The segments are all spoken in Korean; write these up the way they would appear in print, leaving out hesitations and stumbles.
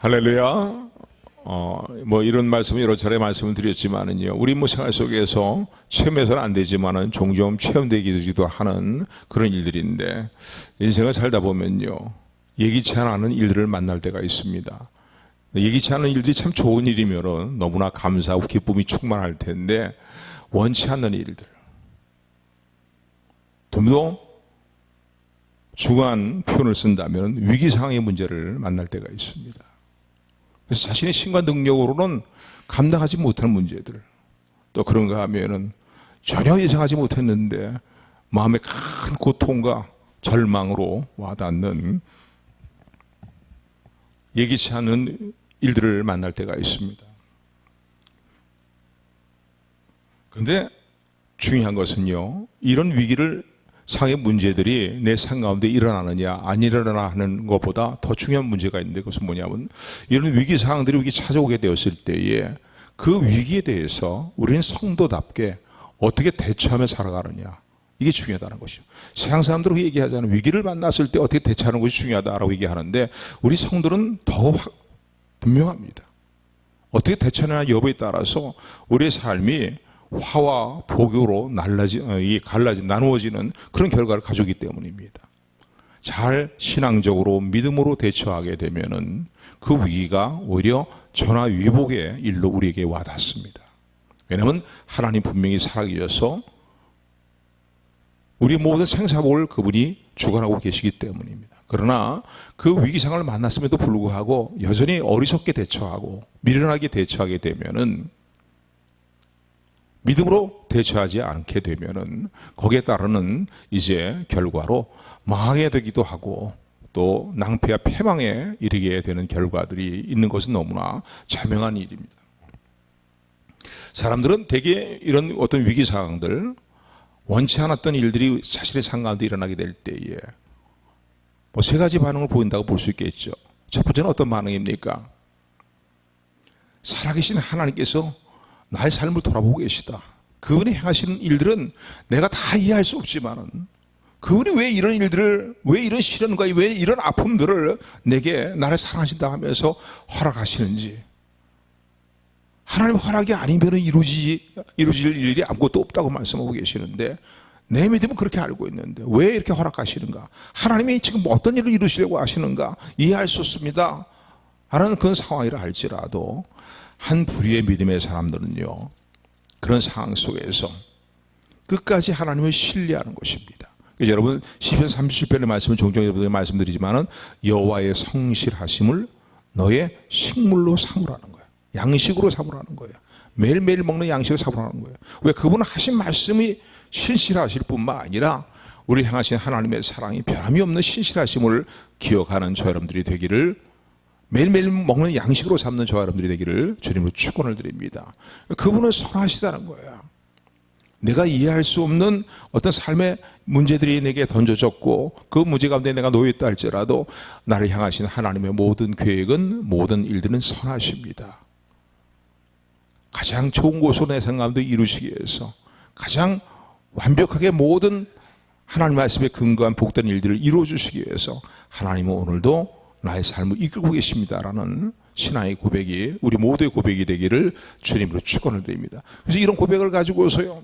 할렐루야. 이런 말씀을 여러 차례 말씀을 드렸지만은요, 우리 생활 속에서 체험해서는 안 되지만은 종종 체험되기도 하는 그런 일들인데, 인생을 살다 보면요, 예기치 않은 일들을 만날 때가 있습니다. 예기치 않은 일들이 참 좋은 일이면은 너무나 감사하고 기쁨이 충만할 텐데, 원치 않는 일들, 좀 더 중요한 표현을 쓴다면 위기 상황의 문제를 만날 때가 있습니다. 그래서 자신의 신과 능력으로는 감당하지 못할 문제들, 또 그런가 하면은 전혀 예상하지 못했는데 마음의 큰 고통과 절망으로 와닿는 예기치 않은 일들을 만날 때가 있습니다. 그런데 중요한 것은요, 이런 위기를 상의 문제들이 내 삶 가운데 일어나느냐 안 일어나느냐 하는 것보다 더 중요한 문제가 있는데, 그것은 뭐냐면 이런 위기 상황들이 우리에게 찾아오게 되었을 때에 그 위기에 대해서 우리는 성도답게 어떻게 대처하며 살아가느냐, 이게 중요하다는 것이죠. 세상 사람들은 얘기하잖아요. 위기를 만났을 때 어떻게 대처하는 것이 중요하다라고 얘기하는데, 우리 성도는 더 분명합니다. 어떻게 대처하느냐 여부에 따라서 우리의 삶이 화와 복으로 나누어지는 그런 결과를 가져오기 때문입니다. 잘 신앙적으로 믿음으로 대처하게 되면은 그 위기가 오히려 전화위복의 일로 우리에게 와닿습니다. 왜냐하면 하나님 분명히 살아계셔서 우리 모든 생사복을 그분이 주관하고 계시기 때문입니다. 그러나 그 위기 상황을 만났음에도 불구하고 여전히 어리석게 대처하고 미련하게 대처하게 되면은, 믿음으로 대처하지 않게 되면은 거기에 따르는 이제 결과로 망하게 되기도 하고 또 낭패와 패망에 이르게 되는 결과들이 있는 것은 너무나 자명한 일입니다. 사람들은 대개 이런 어떤 위기 상황들, 원치 않았던 일들이 자신의 삶 가운데 일어나게 될 때에 세 가지 반응을 보인다고 볼 수 있겠죠. 첫 번째는 어떤 반응입니까? 살아계신 하나님께서 나의 삶을 돌아보고 계시다. 그분이 행하시는 일들은 내가 다 이해할 수 없지만은 그분이 왜 이런 일들을, 왜 이런 시련과 왜 이런 아픔들을 내게 나를 사랑하신다 하면서 허락하시는지, 하나님 허락이 아니면 이루어질 일이 아무것도 없다고 말씀하고 계시는데, 내 믿음은 그렇게 알고 있는데 왜 이렇게 허락하시는가, 하나님이 지금 어떤 일을 이루시려고 하시는가 이해할 수 없습니다 하는 그런 상황이라 할지라도, 한 부류의 믿음의 사람들은요, 그런 상황 속에서 끝까지 하나님을 신뢰하는 것입니다. 그래서 여러분, 시편 37편의 말씀을 종종 여러분에게 말씀드리지만은 여호와의 성실하심을 너의 식물로 삼으라는 거예요. 양식으로 삼으라는 거예요. 매일매일 먹는 양식으로 삼으라는 거예요. 왜? 그분은 하신 말씀이 신실하실 뿐만 아니라 우리 향하신 하나님의 사랑이 변함이 없는 신실하심을 기억하는 저 여러분들이 되기를, 매일매일 먹는 양식으로 삼는 저와 여러분들이 되기를 주님으로 축원을 드립니다. 그분은 선하시다는 거예요. 내가 이해할 수 없는 어떤 삶의 문제들이 내게 던져졌고 그 문제 가운데 내가 놓여있다 할지라도 나를 향하신 하나님의 모든 계획은, 모든 일들은 선하십니다. 가장 좋은 곳으로 내 삶 가운데 이루시기 위해서 가장 완벽하게 모든 하나님 말씀에 근거한 복된 일들을 이루어주시기 위해서 하나님은 오늘도 나의 삶을 이끌고 계십니다라는 신앙의 고백이, 우리 모두의 고백이 되기를 주님으로 축원을 드립니다. 그래서 이런 고백을 가지고서요,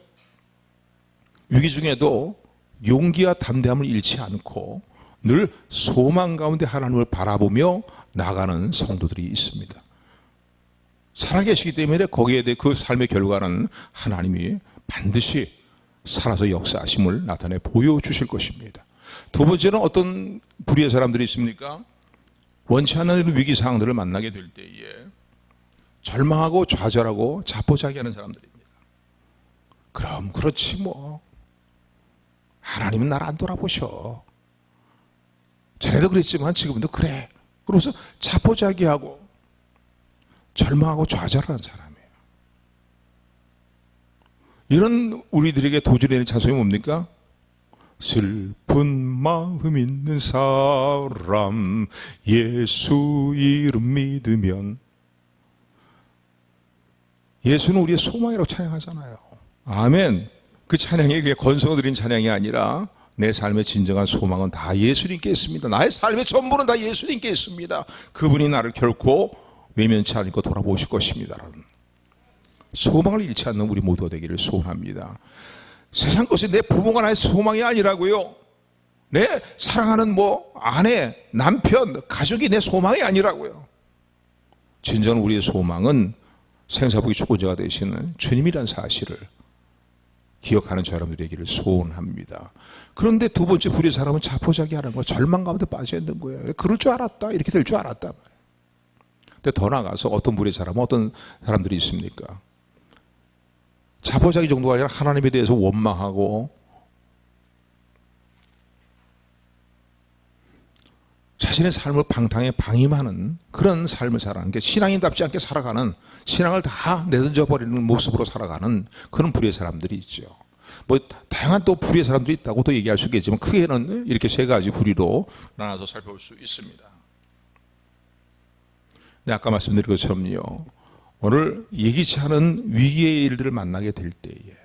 위기 중에도 용기와 담대함을 잃지 않고 늘 소망 가운데 하나님을 바라보며 나가는 성도들이 있습니다. 살아계시기 때문에 거기에 대해 그 삶의 결과는 하나님이 반드시 살아서 역사하심을 나타내 보여주실 것입니다. 두 번째는 어떤 부류의 사람들이 있습니까? 원치 않는 위기 상황들을 만나게 될 때에 절망하고 좌절하고 자포자기하는 사람들입니다. 그럼 그렇지 뭐, 하나님은 나를 안 돌아보셔. 전에도 그랬지만 지금도 그래. 그러면서 자포자기하고 절망하고 좌절하는 사람이에요. 이런 우리들에게 도전되는 찬송이 뭡니까? 슬픈 마음 있는 사람 예수 이름 믿으면. 예수는 우리의 소망이라고 찬양하잖아요. 아멘. 그 찬양이 그냥 건성을 드린 찬양이 아니라 내 삶의 진정한 소망은 다 예수님께 있습니다. 나의 삶의 전부는 다 예수님께 있습니다. 그분이 나를 결코 외면치 않고 돌아보실 것입니다. 소망을 잃지 않는 우리 모두가 되기를 소원합니다. 세상 것이 내 부모가 나의 소망이 아니라고요. 내 사랑하는 아내, 남편, 가족이 내 소망이 아니라고요. 진정 우리의 소망은 생사복이 주권자가 되시는 주님이란 사실을 기억하는 저 여러분들이 되기를 소원합니다. 그런데 두 번째 불의의 사람은 자포자기하는 거예요. 절망 가운데 빠져 있는 거예요. 그럴 줄 알았다. 이렇게 될 줄 알았다. 근데 더 나아가서 어떤 불의의 사람은 어떤 사람들이 있습니까? 자포자기 정도가 아니라 하나님에 대해서 원망하고 자신의 삶을 방탕에 방임하는 그런 삶을 살아가는 게 신앙인답지 않게 살아가는, 신앙을 다 내던져버리는 모습으로 살아가는 그런 불의의 사람들이 있죠. 다양한 또 불의의 사람들이 있다고 또 얘기할 수 있겠지만 크게는 이렇게 세 가지 불의로 나눠서 살펴볼 수 있습니다. 네, 아까 말씀드린 것처럼요, 오늘 예기치 않은 위기의 일들을 만나게 될 때에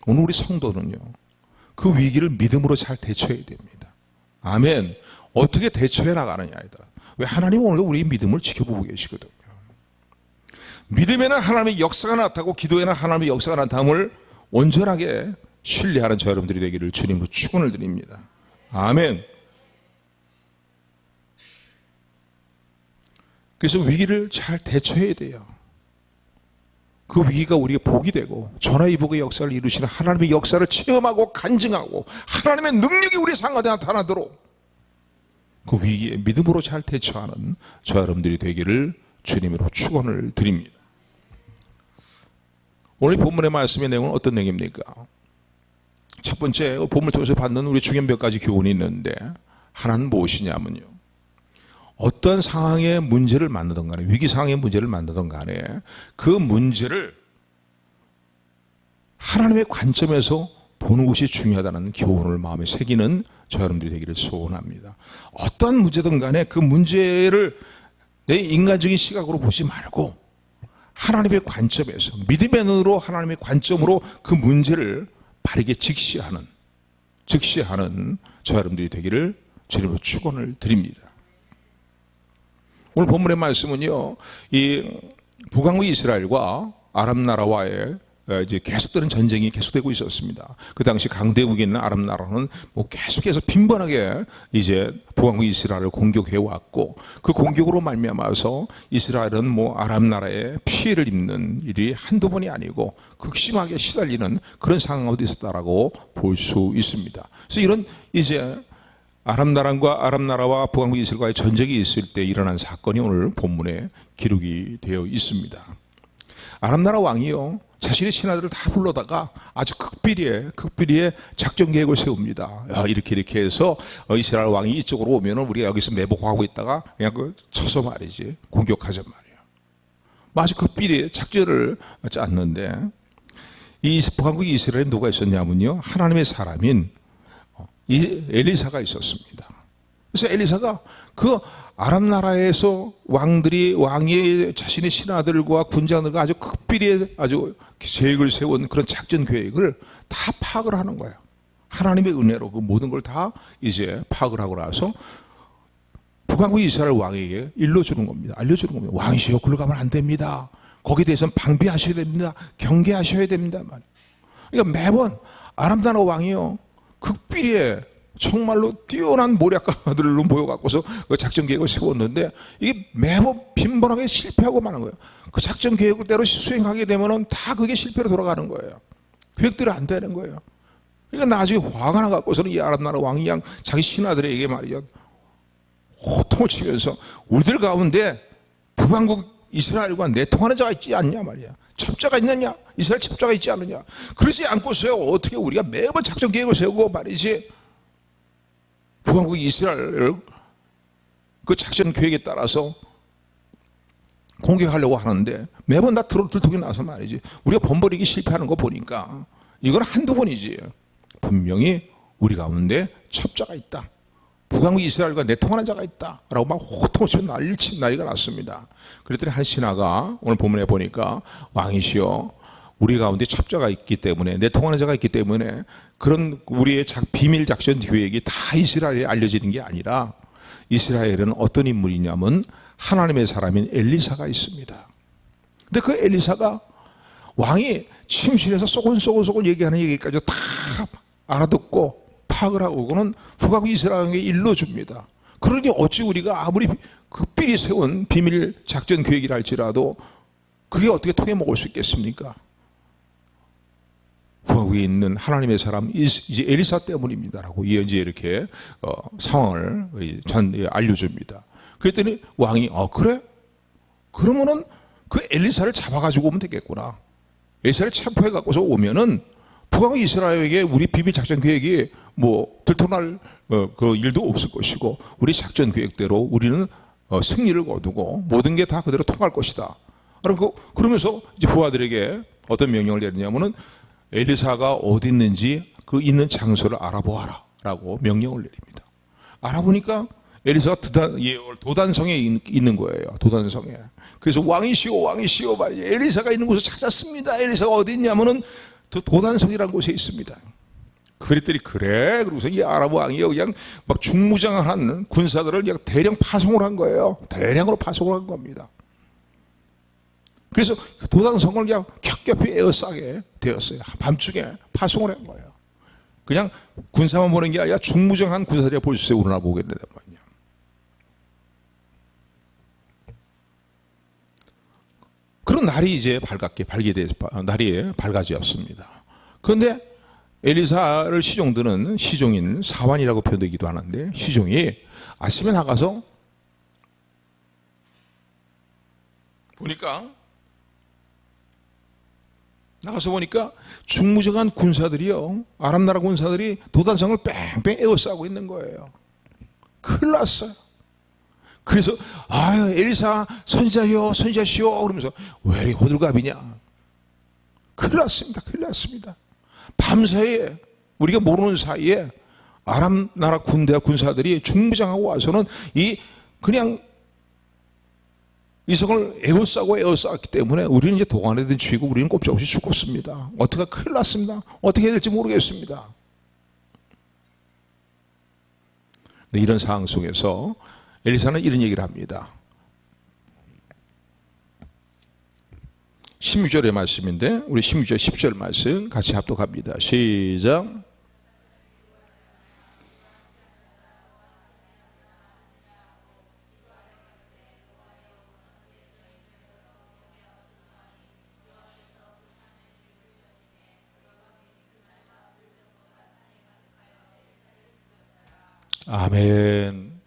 오늘 우리 성도는요, 그 위기를 믿음으로 잘 대처해야 됩니다. 아멘. 어떻게 대처해 나가느냐이다. 왜? 하나님은 오늘 우리의 믿음을 지켜보고 계시거든요. 믿음에는 하나님의 역사가 나타나고 기도에는 하나님의 역사가 나타남을 온전하게 신뢰하는 저 여러분들이 되기를 주님으로 축원을 드립니다. 아멘. 그래서 위기를 잘 대처해야 돼요. 그 위기가 우리의 복이 되고 전화위복의 역사를 이루시는 하나님의 역사를 체험하고 간증하고 하나님의 능력이 우리 삶 가운데 나타나도록 그 위기에 믿음으로 잘 대처하는 저 여러분들이 되기를 주님으로 축원을 드립니다. 오늘 본문의 말씀의 내용은 어떤 내용입니까? 첫 번째 본문을 통해서 받는 우리 중요한 몇 가지 교훈이 있는데, 하나는 무엇이냐면요, 어떤 상황의 문제를 만나든 간에, 위기 상황의 문제를 만나든 간에 그 문제를 하나님의 관점에서 보는 것이 중요하다는 교훈을 마음에 새기는 저 여러분들이 되기를 소원합니다. 어떤 문제든 간에 그 문제를 내 인간적인 시각으로 보지 말고 하나님의 관점에서, 믿음의 눈으로 하나님의 관점으로 그 문제를 바르게 직시하는 저 여러분들이 되기를 주님으로 축원을 드립니다. 오늘 본문의 말씀은요, 이 북왕국 이스라엘과 아람 나라와의 이제 계속되는 전쟁이 계속되고 있었습니다. 그 당시 강대국이 있는 아람 나라는 계속해서 빈번하게 이제 북왕국 이스라엘을 공격해 왔고, 그 공격으로 말미암아서 이스라엘은 아람 나라에 피해를 입는 일이 한두 번이 아니고 극심하게 시달리는 그런 상황 가운데 있었다라고 볼 수 있습니다. 그래서 이런 이제 아람 나라와 북왕국 이스라엘과의 전쟁이 있을 때 일어난 사건이 오늘 본문에 기록이 되어 있습니다. 아람 나라 왕이요, 자신의 신하들을 다 불러다가 아주 극비리에 작전 계획을 세웁니다. 이렇게 해서 이스라엘 왕이 이쪽으로 오면은 우리가 여기서 매복하고 있다가 그냥 쳐서 말이지 공격하자 말이에요. 아주 극비리에 작전을 짰는데, 이 북왕국 이스라엘에 누가 있었냐면요, 하나님의 사람인 엘리사가 있었습니다. 그래서 엘리사가 그 아람 나라에서 왕이 자신의 신하들과 군장들과 아주 극비리에 아주 계획을 세운 그런 작전 계획을 다 파악을 하는 거예요. 하나님의 은혜로 그 모든 걸 다 이제 파악을 하고 나서 북왕국 이스라엘 왕에게 알려주는 겁니다. 왕이시여, 글로 가면 안 됩니다. 거기에 대해서는 방비하셔야 됩니다. 경계하셔야 됩니다. 그러니까 매번 아람 나라 왕이요, 극비리에 정말로 뛰어난 모략가들로 모여갖고서 그 작전 계획을 세웠는데 이게 매번 빈번하게 실패하고 마는 거예요. 그 작전 계획대로 수행하게 되면은 다 그게 실패로 돌아가는 거예요. 계획대로 안 되는 거예요. 그러니까 나중에 화가 나갖고서는 이 아람 나라 왕이 그냥 자기 신하들에게 말이야 호통을 치면서 우리들 가운데 북왕국 이스라엘과 내통하는 자가 있지 않냐 말이야. 첩자가 있느냐? 이스라엘 첩자가 있지 않느냐? 그러지 않고서요, 어떻게 우리가 매번 작전 계획을 세우고 말이지 북왕국 이스라엘을 그 작전 계획에 따라서 공격하려고 하는데 매번 다 들통이 나서 말이지 우리가 번번이기 실패하는 거 보니까 이건 한두 번이지 분명히 우리 가운데 첩자가 있다, 북왕국 이스라엘과 내통하는 자가 있다 라고 막 호통을 치며 난리가 났습니다. 그랬더니 한 신하가 오늘 본문에 보니까 왕이시여, 우리 가운데 첩자가 있기 때문에, 내통하는 자가 있기 때문에 그런 우리의 비밀 작전 계획이 다 이스라엘에 알려지는 게 아니라, 이스라엘은 어떤 인물이냐면 하나님의 사람인 엘리사가 있습니다. 근데 그 엘리사가 왕이 침실에서 소곤소곤 얘기하는 얘기까지 다 알아듣고 파악을 하고 그는 북하고 이스라엘에게 일러줍니다. 그러니 어찌 우리가 아무리 극비리 세운 비밀 작전 계획이라 할지라도 그게 어떻게 통해 먹을 수 있겠습니까? 북하고에 있는 하나님의 사람 이제 엘리사 때문입니다라고 이제 이렇게 상황을 알려줍니다. 그랬더니 왕이 그래? 그러면은 그 엘리사를 잡아가지고 오면 되겠구나. 엘리사를 체포해 갖고서 오면은 북왕 이스라엘에게 우리 비밀 작전 계획이 뭐 들통날 그 일도 없을 것이고, 우리 작전 계획대로 우리는 승리를 거두고 모든 게 다 그대로 통할 것이다. 그러면서 이제 부하들에게 어떤 명령을 내리냐면은 엘리사가 어디 있는지 그 있는 장소를 알아보아라 라고 명령을 내립니다. 알아보니까 엘리사가 도단성에 있는 거예요. 도단성에. 그래서 왕이시오 말이죠. 엘리사가 있는 곳을 찾았습니다. 엘리사가 어디 있냐면은 도단성이라는 곳에 있습니다. 그랬더니 그래. 그러고서 이 아람 왕이 그냥 막 중무장한 군사들을 그냥 대량 파송을 한 거예요. 대량으로 파송을 한 겁니다. 그래서 그 도단성을 그냥 겹겹이 에워싸게 되었어요. 밤중에 파송을 한 거예요. 그냥 군사만 보는 게 아니라 중무장한 군사들이 볼수있어요. 우러나 보게 되다만요. 그런 날이 이제 날이 밝아졌습니다. 그런데 엘리사를 시종드는 시종인 사환이라고 표현되기도 하는데, 시종이 아침에 나가서 보니까 중무장한 군사들이요, 아람 나라 군사들이 도단성을 뺑뺑 에워싸고 있는 거예요. 큰일 났어요. 그래서 엘리사 선지자시오 그러면서 왜 이렇게 호들갑이냐. 큰일 났습니다. 밤사이에, 우리가 모르는 사이에 아람 나라 군사들이 중무장하고 와서는 그냥 이 성을 에워싸기 때문에 우리는 이제 도관에든 쥐고 우리는 꼼짝없이 죽었습니다. 어떻게 큰일 났습니다. 어떻게 해야 될지 모르겠습니다. 근데 이런 상황 속에서 엘리사는 이런 얘기를 합니다. 16절의 말씀인데, 우리 16절 10절 말씀 같이 합독합니다. 시작. 아멘.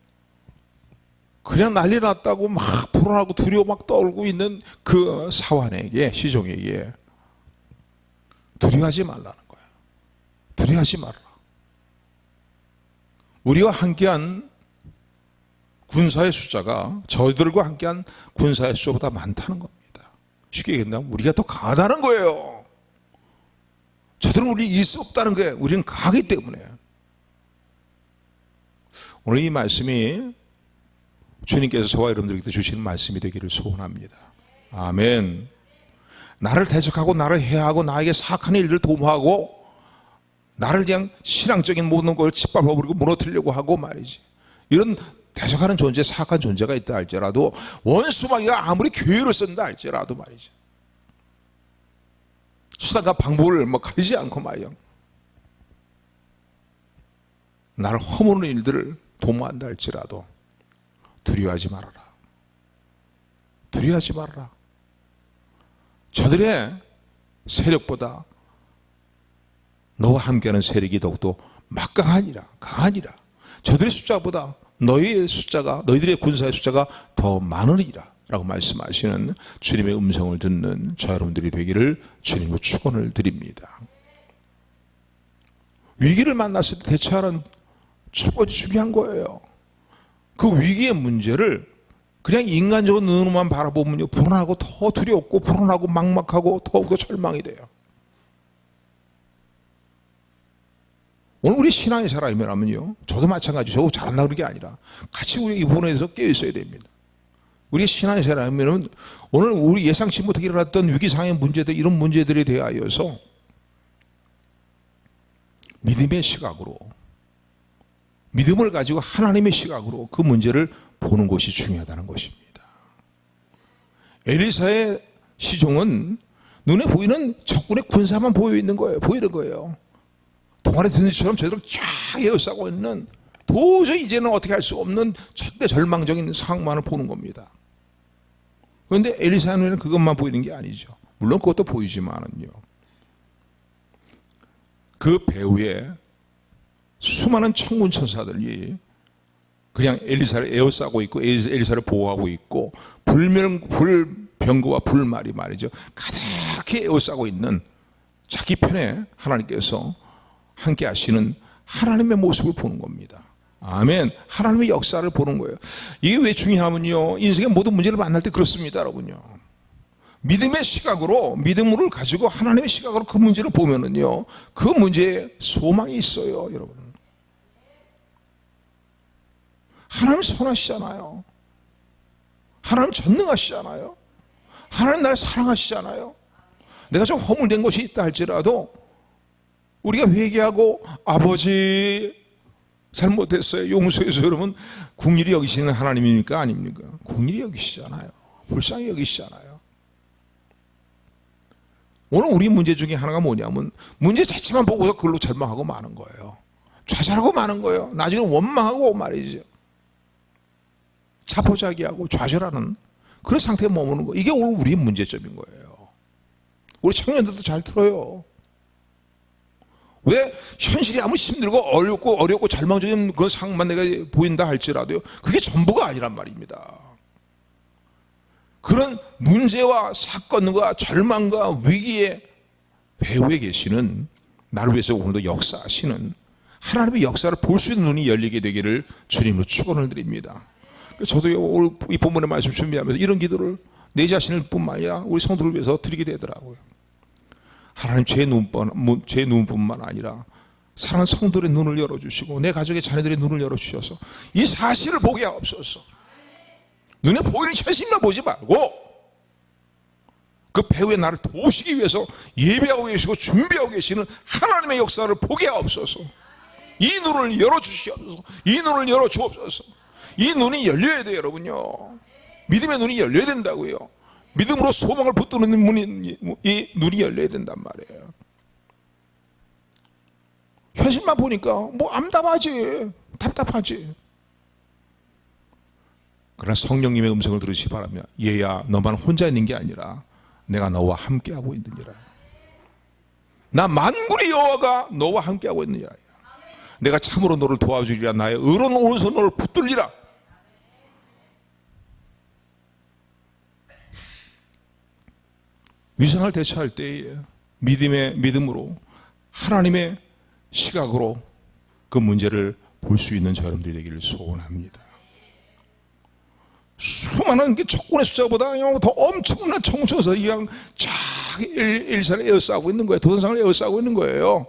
그냥 난리 났다고 막 불안하고 두려워 막 떨고 있는 그 사환에게, 시종에게 두려워하지 말라는 거예요. 두려워하지 말라. 우리와 함께한 군사의 숫자가 저희들과 함께한 군사의 숫자보다 많다는 겁니다. 쉽게 얘기한다면 우리가 더 강하다는 거예요. 저들은 우리 이길 수 없다는 거예요. 우리는 강하기 때문에. 오늘 이 말씀이 주님께서 저와 여러분들에게 주시는 말씀이 되기를 소원합니다. 아멘. 나를 대적하고 나를 해하고 나에게 사악한 일들을 도모하고 나를 그냥 신앙적인 모든 걸 짓밟아버리고 무너뜨리려고 하고 말이지, 이런 대적하는 존재, 사악한 존재가 있다 할지라도, 원수마귀가 아무리 교회를 쓴다 할지라도 말이죠, 수단과 방법을 가리지 않고 말이죠, 나를 허무는 일들을 도모한다 할지라도 두려워하지 말아라. 두려워하지 말아라. 저들의 세력보다 너와 함께하는 세력이 더욱더 막강하니라, 강하니라. 저들의 숫자보다 너희들의 군사의 숫자가 더 많으리라 라고 말씀하시는 주님의 음성을 듣는 저 여러분들이 되기를 주님으로 축원을 드립니다. 위기를 만났을 때 대처하는 첫 번째 중요한 거예요. 그 위기의 문제를 그냥 인간적인 눈으로만 바라보면요, 불안하고 더 두렵고 불안하고 막막하고 더욱더 절망이 돼요. 오늘 우리 신앙의 사람이라면요, 저도 마찬가지, 저도 잘한다 그런 게 아니라 같이 우리 이 부분에 대해서 깨어 있어야 됩니다. 우리가 신앙생활하면 오늘 우리 예상치 못하게 일어났던 위기상의 문제들, 이런 문제들에 대하여서 믿음의 시각으로, 믿음을 가지고 하나님의 시각으로 그 문제를 보는 것이 중요하다는 것입니다. 엘리사의 시종은 눈에 보이는 적군의 군사만 보이는 거예요. 동아리 든지처럼 저들을 쫙 에워싸고 있는, 도저히 이제는 어떻게 할 수 없는 절대 절망적인 상황만을 보는 겁니다. 그런데 엘리사의 눈에는 그것만 보이는 게 아니죠. 물론 그것도 보이지만은요, 그 배후에 수많은 천군 천사들이 그냥 엘리사를 에워싸고 있고 엘리사를 보호하고 있고, 불병거와 불말이 말이죠, 가득히 에워싸고 있는 자기 편에 하나님께서 함께 하시는 하나님의 모습을 보는 겁니다. 아멘. 하나님의 역사를 보는 거예요. 이게 왜 중요하면요, 인생의 모든 문제를 만날 때 그렇습니다, 여러분요. 믿음의 시각으로, 믿음을 가지고 하나님의 시각으로 그 문제를 보면은요, 그 문제에 소망이 있어요, 여러분. 하나님 선하시잖아요. 하나님 전능하시잖아요. 하나님 나를 사랑하시잖아요. 내가 좀 허물된 것이 있다 할지라도 우리가 회개하고, 아버지 잘못했어요, 용서해서, 여러분, 긍휼히 여기시는 하나님입니까? 아닙니까? 긍휼히 여기시잖아요. 불쌍히 여기시잖아요. 오늘 우리 문제 중에 하나가 뭐냐면, 문제 자체만 보고서 그걸로 절망하고 마는 거예요. 좌절하고 마는 거예요. 나중에 원망하고 말이죠. 자포자기하고 좌절하는 그런 상태에 머무는 거. 이게 오늘 우리의 문제점인 거예요. 우리 청년들도 잘 들어요. 왜 현실이 아무리 힘들고 어렵고 절망적인 그런 상황만 내가 보인다 할지라도요, 그게 전부가 아니란 말입니다. 그런 문제와 사건과 절망과 위기의 배후에 계시는, 나를 위해서 오늘도 역사하시는 하나님의 역사를 볼 수 있는 눈이 열리게 되기를 주님으로 축원을 드립니다. 저도 오늘 이 본문의 말씀 준비하면서 이런 기도를 내 자신을 뿐만 아니라 우리 성도를 위해서 드리게 되더라고요. 하나님, 제 눈뿐만 아니라 사랑하는 성도의 눈을 열어주시고 내 가족의 자녀들의 눈을 열어주셔서 이 사실을 보게 하옵소서. 눈에 보이는 현실만 보지 말고 그 배후에 나를 도우시기 위해서 예배하고 계시고 준비하고 계시는 하나님의 역사를 보게 하옵소서. 이 눈을 열어주시옵소서. 이 눈을 열어주옵소서. 이 눈이 열려야 돼요, 여러분요. 믿음의 눈이 열려야 된다고요. 믿음으로 소망을 붙드는 이 눈이 열려야 된단 말이에요. 현실만 보니까 뭐 암담하지, 답답하지. 그러나 성령님의 음성을 들으시기 바라며, 얘야, 너만 혼자 있는 게 아니라 내가 너와 함께하고 있느니라. 나 만군의 여호와가 너와 함께하고 있느니라. 내가 참으로 너를 도와주리라. 나의 의로운 오른손 너를 붙들리라. 위상을 대처할 때에 믿음으로 하나님의 시각으로 그 문제를 볼 수 있는 저 여러분들이 되기를 소원합니다. 수많은 적군의 숫자보다 더 엄청난 청천사들이 그냥 쫙 엘리사를 에워싸고 있는 거예요. 도전상을 에워싸고 있는 거예요.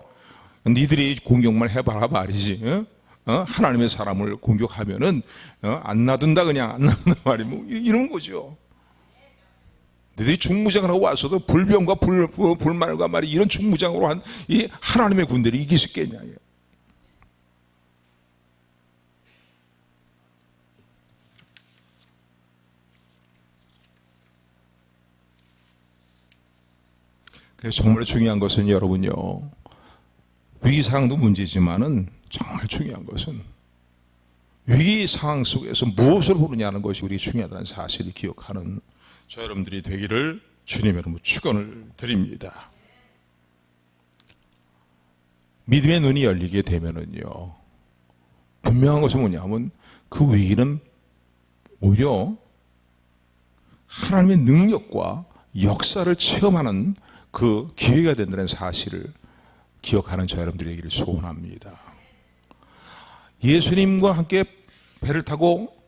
니들이 공격만 해봐라 말이지. 하나님의 사람을 공격하면은 안 놔둔다, 그냥 안 놔둔다 말이 뭐 이런 거죠. 너희들이 중무장을 하고 와서도 불병과 불말과 말이 이런 중무장으로 한 이 하나님의 군대를 이길 수 있겠냐. 그래서 정말 중요한 것은 여러분요, 위기상황도 문제지만은 정말 중요한 것은 위기 상황 속에서 무엇을 보느냐는 것이 우리 중요하다는 사실을 기억하는 저 여러분들이 되기를 주님의 이름으로 축원을 드립니다. 믿음의 눈이 열리게 되면은요, 분명한 것은 뭐냐면 그 위기는 오히려 하나님의 능력과 역사를 체험하는 그 기회가 된다는 사실을 기억하는 저 여러분들이 되기를 소원합니다. 예수님과 함께 배를 타고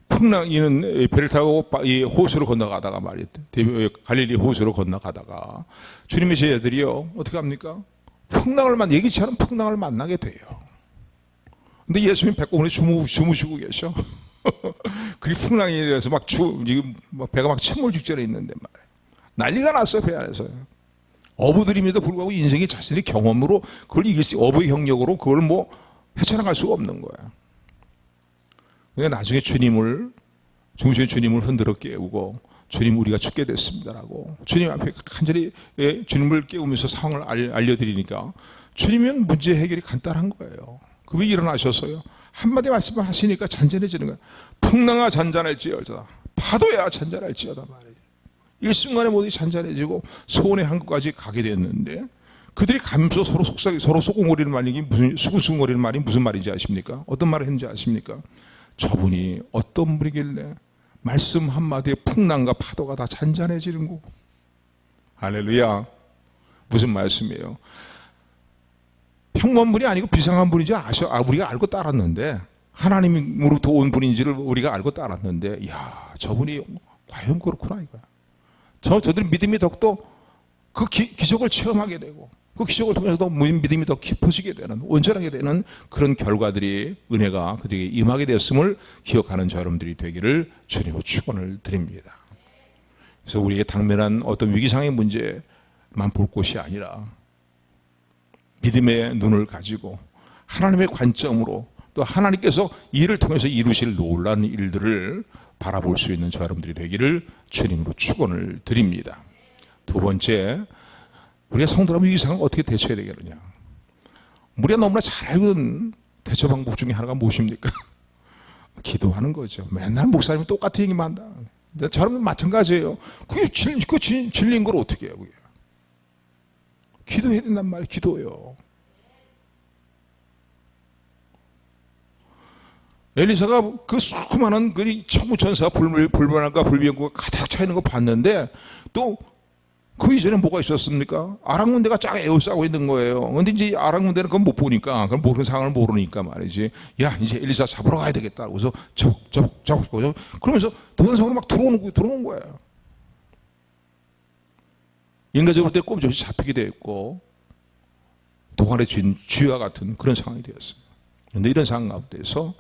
풍랑이는 배를 타고 이 호수로 건너가다가 말이에요. 갈릴리 호수로 건너가다가 주님의 제자들이요, 어떻게 합니까? 예기치 않은 풍랑을 만나게 돼요. 근데 예수님 백공원에 주무시고 계셔. 그게 풍랑이 일어나서 지금 배가 막 침몰 직전에 있는데 말이에요. 난리가 났어요, 배 안에서. 어부들임에도 불구하고 인생이 자신의 경험으로 그걸 이길 수, 어부의 경력으로 그걸 헤쳐나갈 수가 없는 거야. 그러니까 나중에 중심의 주님을 흔들어 깨우고, 주님 우리가 죽게 됐습니다라고 주님 앞에 간절히 주님을 깨우면서 상황을 알려드리니까 주님은 문제 해결이 간단한 거예요. 그분이 일어나셔서요, 한마디 말씀을 하시니까 잔잔해지는 거야. 풍랑아 잔잔할지어다, 파도야 잔잔할지어다 말이에요. 일순간에 모두 잔잔해지고 소원의 한국까지 가게 됐는데, 그들이 가면서 서로 소곤거리는 말이 수근수근거리는 말이 무슨 말인지 아십니까? 어떤 말을 했는지 아십니까? 저분이 어떤 분이길래 말씀 한마디에 풍랑과 파도가 다 잔잔해지는 거고. 할렐루야. 무슨 말씀이에요? 평범한 분이 아니고 비상한 분인지 우리가 알고 따랐는데, 하나님으로부터 온 분인지를 우리가 알고 따랐는데, 이야, 저분이 과연 그렇구나 이거야. 저들 믿음의 덕도 그 기적을 체험하게 되고, 그 기적을 통해서도 믿음이 더 깊어지게 되는, 온전하게 되는 그런 결과들이, 은혜가 그들에게 임하게 되었음을 기억하는 저 여러분들이 되기를 주님으로 축원을 드립니다. 그래서 우리에게 당면한 어떤 위기상의 문제만 볼 것이 아니라 믿음의 눈을 가지고 하나님의 관점으로, 또 하나님께서 이를 통해서 이루실 놀라운 일들을 바라볼 수 있는 저 여러분들이 되기를 주님으로 축원을 드립니다. 두 번째, 우리가 성도라면 이 상황을 어떻게 대처해야 되겠느냐. 우리가 너무나 잘 알던 대처 방법 중에 하나가 무엇입니까? 기도하는 거죠. 맨날 목사님이 똑같은 얘기만 한다. 저러면 마찬가지예요. 그게 진리인 걸 어떻게 해요? 그게. 기도해야 된단 말이에요. 기도요. 엘리사가 그 수많은 천무천사 불만과 불비행구가 가득 차 있는 거 봤는데, 또 그 이전에 뭐가 있었습니까? 아람 군대가 쫙 에워싸고 있는 거예요. 근데 이제 아람 군대는 그건 못 보니까, 그건 모르는 상황을 모르니까 말이지. 야, 이제 엘리사 잡으러 가야 되겠다. 그래서 저벅 그러면서 도전성으로 막 들어온 거예요. 인간적으로 때 꼼짝없이 잡히게 되었고, 도관에 쥐와 같은 그런 상황이 되었어요. 그런데 이런 상황 가운데서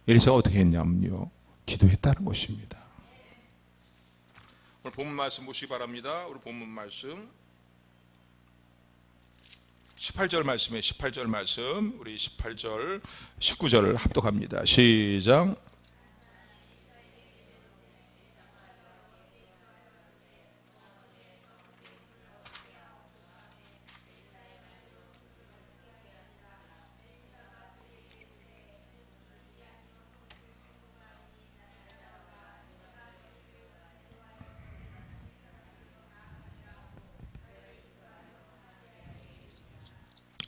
엘리사가 어떻게 했냐면요, 기도했다는 것입니다. 오늘 본문 말씀 보시기 바랍니다. 우리 본문 말씀 18절 말씀에 18절 말씀, 우리 18절 19절을 합독합니다. 시작.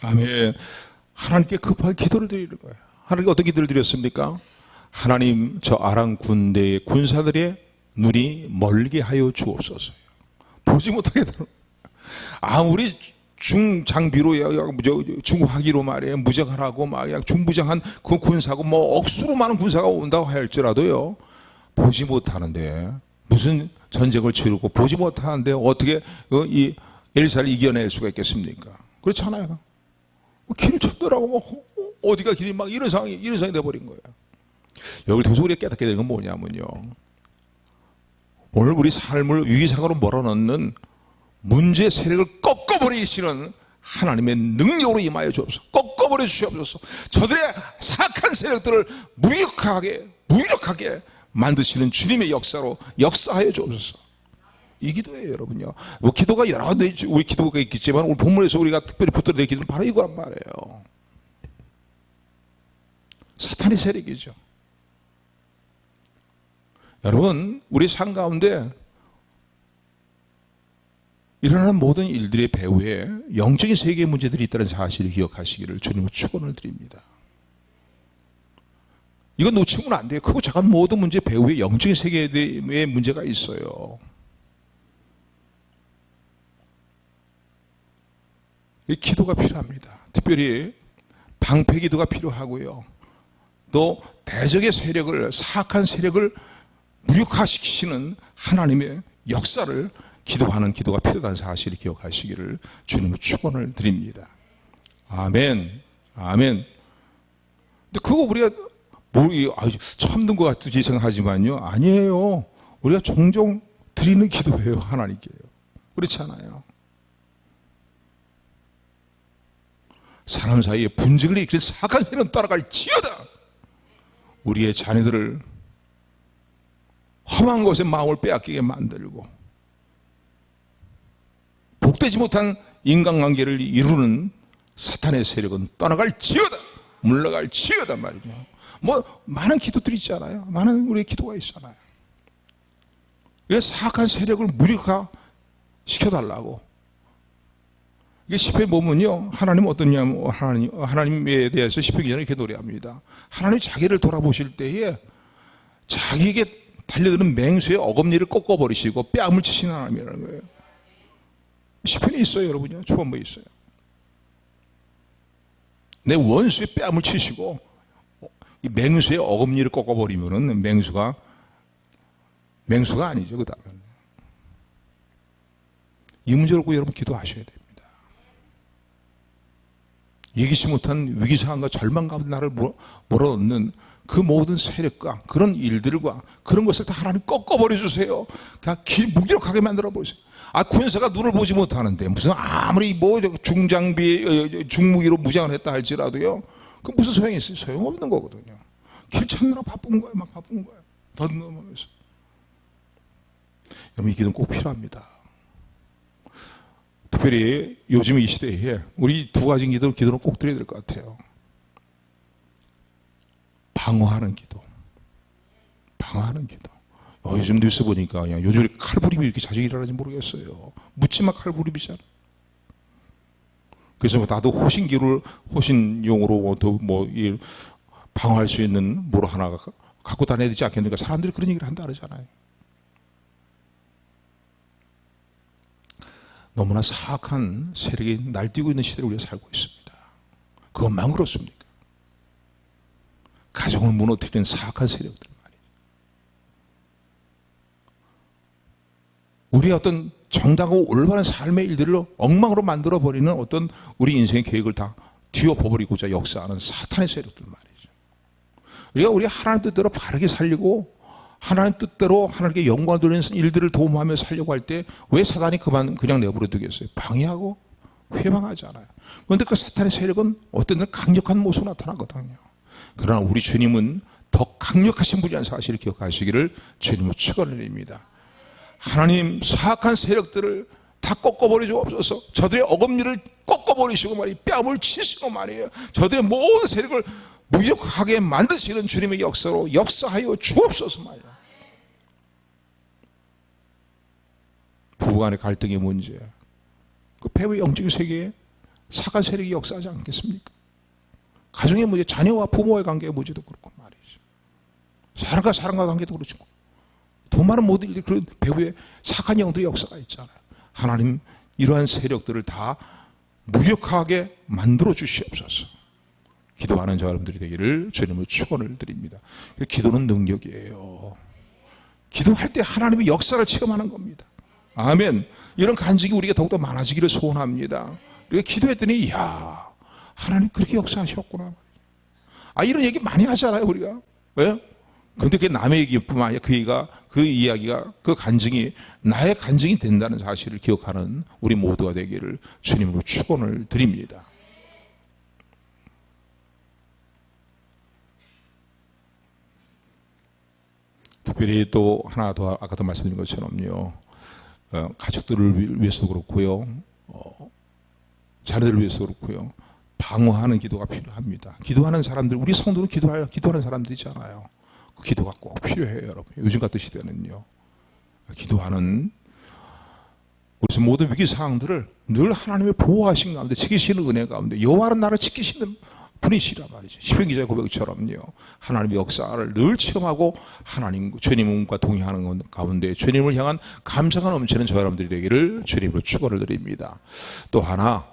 아멘. 하나님께 급하게 기도를 드리는 거예요. 하나님께 어떤 기도를 드렸습니까? 하나님, 저 아람 군대의 군사들의 눈이 멀게 하여 주옵소서. 보지 못하게 되는. 아무리 중장비로 중화기로 말이에요, 무장을 하고 막 중부장한 그 군사고 억수로 많은 군사가 온다고 할지라도요, 보지 못하는데, 무슨 전쟁을 치르고 보지 못하는데 어떻게 이 엘리사를 이겨낼 수가 있겠습니까? 그렇잖아요. 길 찾더라고, 어디가 길이 막 이런 상황이 돼버린 거예요. 여기를 통해서 우리가 깨닫게 되는 건 뭐냐면요, 오늘 우리 삶을 위기상으로 몰아넣는 문제 세력을 꺾어버리시는 하나님의 능력으로 임하여 주옵소서. 꺾어버려 주시옵소서. 저들의 사악한 세력들을 무력하게 만드시는 주님의 역사로 역사하여 주옵소서. 이 기도예요, 여러분요. 기도가 여러 가지, 우리 기도가 있겠지만 오늘 본문에서 우리가 특별히 붙들어야 될 기도는 바로 이거란 말이에요. 사탄의 세력이죠. 여러분, 우리 삶 가운데 일어나는 모든 일들의 배후에 영적인 세계의 문제들이 있다는 사실을 기억하시기를 주님을 축원을 드립니다. 이건 놓치면 안 돼요. 크고 작은 모든 문제 배후에 영적인 세계의 문제가 있어요. 이 기도가 필요합니다. 특별히 방패 기도가 필요하고요. 또 대적의 세력을, 사악한 세력을 무력화시키시는 하나님의 역사를 기도하는 기도가 필요하다는 사실을 기억하시기를 주님의 축원을 드립니다. 아멘. 아멘. 근데 그거 우리가 뭐 처음 든 것 같이 생각하지만요, 아니에요. 우리가 종종 드리는 기도예요, 하나님께요. 그렇지 않아요? 사람 사이에 분쟁을 일으키는 사악한 세력은 떠나갈지어다. 우리의 자녀들을 험한 것에 마음을 빼앗기게 만들고 복되지 못한 인간관계를 이루는 사탄의 세력은 떠나갈지어다, 물러갈지어다 말이죠. 뭐 많은 기도들이 있잖아요. 많은 우리의 기도가 있잖아요. 그래서 사악한 세력을 무력화시켜달라고. 이게 시편 보면요, 하나님 어떠냐면 하나님에 대해서 시편 기자는 이렇게 노래합니다. 하나님 자기를 돌아보실 때에 자기에게 달려드는 맹수의 어금니를 꺾어버리시고 뺨을 치시는 하나님이라는 거예요. 시편에 있어요, 여러분요. 초반부에 있어요. 내 원수의 뺨을 치시고 이 맹수의 어금니를 꺾어버리면은 맹수가 아니죠, 그 다음에. 이 문제를 꼭 여러분 기도하셔야 됩니다. 예기치 못한 위기상황과 절망 가운데 나를 몰아넣는 그 모든 세력과 그런 일들과 그런 것을 다 하나님 꺾어버려 주세요. 그냥 무기력하게 만들어 보세요. 군사가 눈을 보지 못하는데 무슨 아무리 뭐 중장비 중무기로 무장을 했다 할지라도요, 그 무슨 소용이 있어요? 소용없는 거거든요. 길 찾느라 바쁜 거예요. 막 바쁜 거예요. 더듬으면서. 여러분, 이 기도는 꼭 필요합니다. 특별히 요즘 이 시대에 우리 두 가지 기도는 꼭 드려야 될 것 같아요. 방어하는 기도. 방어하는 기도. 요즘 뉴스 보니까 그냥 요즘에 칼부림이 이렇게 자주 일어나는지 모르겠어요. 묻지마 칼부림이잖아. 그래서 나도 호신용으로 방어할 수 있는 뭐로 하나 갖고 다녀야 되지 않겠는가. 사람들이 그런 얘기를 한다 그러잖아요. 너무나 사악한 세력이 날뛰고 있는 시대를 우리가 살고 있습니다. 그것만 그렇습니까? 가정을 무너뜨리는 사악한 세력들 말이에요. 우리의 어떤 정당하고 올바른 삶의 일들을 엉망으로 만들어버리는 어떤 우리 인생의 계획을 다 뒤엎어버리고자 역사하는 사탄의 세력들 말이죠. 우리 하나님 뜻대로 바르게 살리고 하나님 뜻대로 하나님께 영광을 돌리는 일들을 도모하며 살려고 할 때 왜 사단이 그냥 내버려 두겠어요? 방해하고 회방하잖아요. 그런데 그 사탄의 세력은 어떤 날 강력한 모습으로 나타나거든요. 그러나 우리 주님은 더 강력하신 분이라는 사실을 기억하시기를 주님으로 축원드립니다. 하나님, 사악한 세력들을 다 꺾어버려 주옵소서. 저들의 어금니를 꺾어버리시고 말이에요. 뺨을 치시고 말이에요. 저들의 모든 세력을 무력하게 만드시는 주님의 역사로 역사하여 주옵소서 말이에요. 부부간의 갈등의 문제, 그 배우의 영적인 세계에 사악한 세력이 역사하지 않겠습니까? 가정의 문제, 자녀와 부모의 관계의 문제도 그렇고 말이죠. 사람과 관계도 그렇죠. 돈 많은 모든 일들이 그런 배우의 사악한 영들의 역사가 있잖아요. 하나님, 이러한 세력들을 다 무력하게 만들어 주시옵소서. 기도하는 저 여러분들이 되기를 주님을 축원을 드립니다. 기도는 능력이에요. 기도할 때 하나님의 역사를 체험하는 겁니다. 아멘. 이런 간증이 우리가 더욱더 많아지기를 소원합니다. 우리가 기도했더니 이야, 하나님 그렇게 역사하셨구나. 이런 얘기 많이 하잖아요, 우리가. 왜? 근데 그게 남의 얘기뿐만 아니라 그 이야기가, 그 간증이 나의 간증이 된다는 사실을 기억하는 우리 모두가 되기를 주님으로 축원을 드립니다. 특별히 또 하나 더 아까도 말씀드린 것처럼요, 가족들을 위해서도 그렇고요, 자녀들을 위해서 그렇고요, 방어하는 기도가 필요합니다. 기도하는 사람들, 우리 성도는 기도하는 사람들이잖아요. 그 기도가 꼭 필요해요, 여러분. 요즘 같은 시대는요, 기도하는 우리 모든 위기 상황들을 늘 하나님의 보호하신 가운데, 지키시는 은혜 가운데, 여호와는 나를 지키시는 분이시란 말이죠. 시편 기자의 고백처럼요, 하나님의 역사를 늘 체험하고 하나님, 주님과 동행하는 가운데 주님을 향한 감사가 넘치는 저 여러분들이 되기를 주님으로 축원을 드립니다. 또 하나,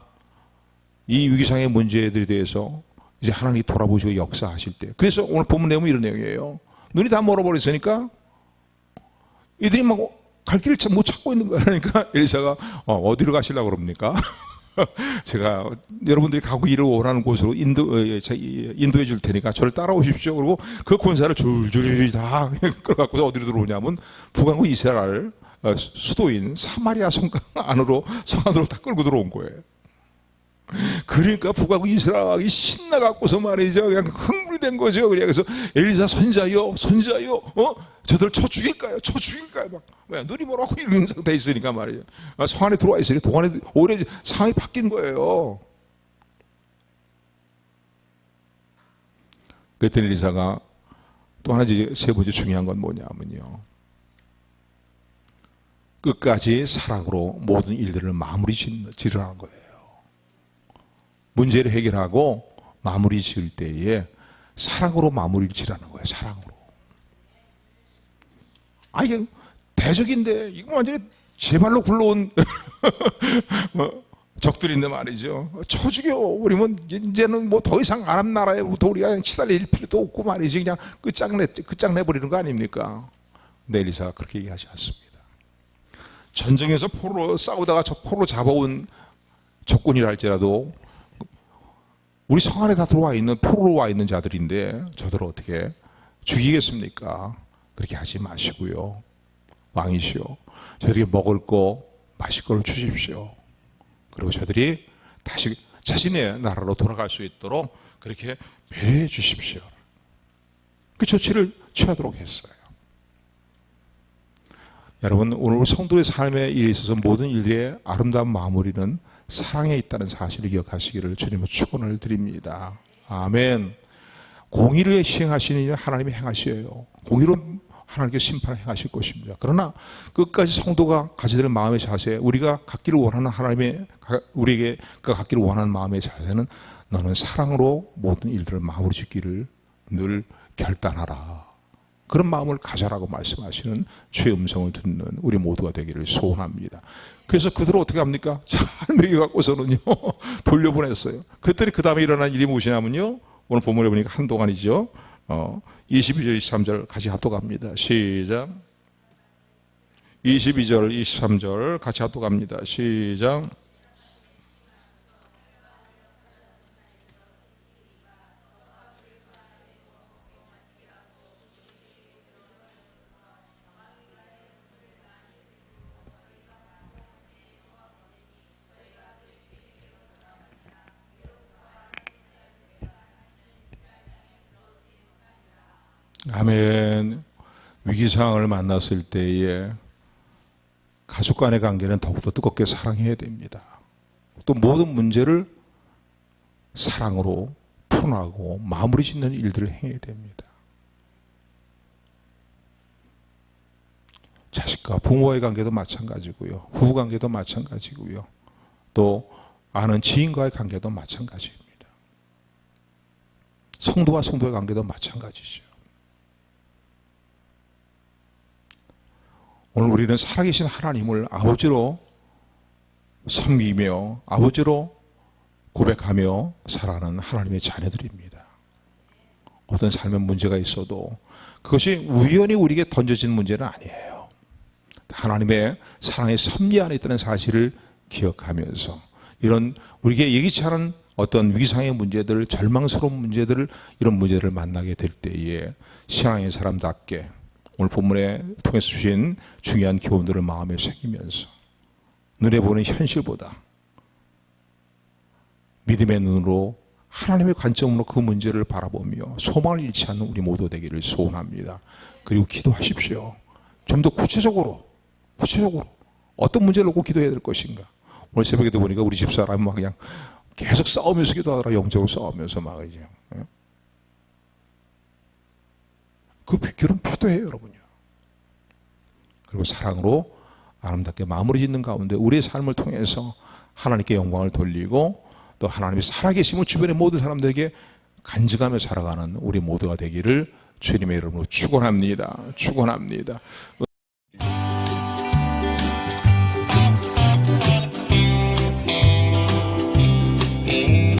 이 위기상의 문제들에 대해서 이제 하나님이 돌아보시고 역사하실 때, 그래서 오늘 본문 내용은 이런 내용이에요. 눈이 다 멀어버렸으니까 이들이 막 갈 길을 못 찾고 있는 거야. 그러니까 엘리사가 어디로 가시려고 그럽니까? 제가 여러분들이 가고 일을 원하는 곳으로 인도해 줄 테니까 저를 따라오십시오. 그리고 그 군사를 줄줄줄 다 끌어갖고서 어디로 들어오냐면 북왕국 이스라엘 수도인 사마리아 성 안으로 성 안으로 다 끌고 들어온 거예요. 그러니까 북왕국 이스라엘이 신나갖고서 말이죠, 그냥 흥분이 된 거죠. 그래서 엘리사 선자여, 저들 쳐 죽일까요? 막 왜 눈이 뭐라고 이런 상태에 있으니까 말이죠. 성 안에 들어와 있으니까 동안에 오히려 상황이 바뀐 거예요. 그랬더니 엘리사가 또 하나 세 번째 중요한 건 뭐냐면요, 끝까지 사랑으로 모든 일들을 마무리 지으라는 거예요. 문제를 해결하고 마무리 지을 때에 사랑으로 마무리 지으라는 거예요. 사랑으로. 이게 대적인데 이거 완전히 제 발로 굴러온 적들인데 말이죠. 쳐 죽여. 우리면 이제는 뭐 더 이상 아랍 나라에부터 우리가 그냥 치달릴 필요도 없고 말이지. 그냥 끝장내버리는 거 아닙니까? 근데 엘리사가 그렇게 얘기하지 않습니다. 전쟁에서 포로로 싸우다가 저 포로로 잡아온 적군이라 할지라도 우리 성 안에 다 들어와 있는 포로로 와 있는 자들인데 저들을 어떻게 죽이겠습니까? 그렇게 하지 마시고요. 왕이시오, 저들에게 먹을 거 마실 걸 주십시오. 그리고 저들이 다시 자신의 나라로 돌아갈 수 있도록 그렇게 배려해 주십시오. 그 조치를 취하도록 했어요. 여러분, 오늘 성도의 삶에 일에 있어서 모든 일들의 아름다운 마무리는 사랑에 있다는 사실을 기억하시기를 주님의 축원을 드립니다. 아멘. 공의를 시행하시는 일은 하나님이 행하셔요. 공의로 하나님께 심판을 행하실 것입니다. 그러나 끝까지 성도가 가지될 마음의 자세, 우리가 갖기를 원하는 우리에게 갖기를 원하는 마음의 자세는 너는 사랑으로 모든 일들을 마무리 짓기를 늘 결단하라. 그런 마음을 가져라고 말씀하시는 주의 음성을 듣는 우리 모두가 되기를 소원합니다. 그래서 그들을 어떻게 합니까? 잘 먹여갖고서는요 돌려보냈어요. 그랬더니 그 다음에 일어난 일이 무엇이냐면요, 오늘 본문에 보니까 한동안이죠. 22절 23절 같이 합독합니다. 시작. 22절 23절 같이 합독합니다. 시작. 아멘. 위기 상황을 만났을 때에 가족 간의 관계는 더욱더 뜨겁게 사랑해야 됩니다. 또 모든 문제를 사랑으로 풀어나가고 마무리 짓는 일들을 행해야 됩니다. 자식과 부모의 관계도 마찬가지고요, 부부 관계도 마찬가지고요, 또 아는 지인과의 관계도 마찬가지입니다. 성도와 성도의 관계도 마찬가지죠. 오늘 우리는 살아계신 하나님을 아버지로 섬기며 아버지로 고백하며 살아가는 하나님의 자녀들입니다. 어떤 삶에 문제가 있어도 그것이 우연히 우리에게 던져진 문제는 아니에요. 하나님의 사랑의 섭리 안에 있다는 사실을 기억하면서 이런 우리에게 예기치 않은 어떤 위기상의 문제들, 절망스러운 문제들을, 이런 문제를 만나게 될 때에 신앙의 사람답게 오늘 본문에 통해서 주신 중요한 교훈들을 마음에 새기면서 눈에 보는 현실보다 믿음의 눈으로 하나님의 관점으로 그 문제를 바라보며 소망을 잃지 않는 우리 모두 되기를 소원합니다. 그리고 기도하십시오. 좀 더 구체적으로 어떤 문제를 놓고 기도해야 될 것인가. 오늘 새벽에도 보니까 우리 집사람은 막 그냥 계속 싸우면서 기도하더라. 영적으로 싸우면서 막 이제. 그 결혼 필요해요, 여러분요. 그리고 사랑으로 아름답게 마무리 짓는 가운데 우리의 삶을 통해서 하나님께 영광을 돌리고 또 하나님의 살아계심을 주변의 모든 사람들에게 간증하며 살아가는 우리 모두가 되기를 주님의 이름으로 축원합니다.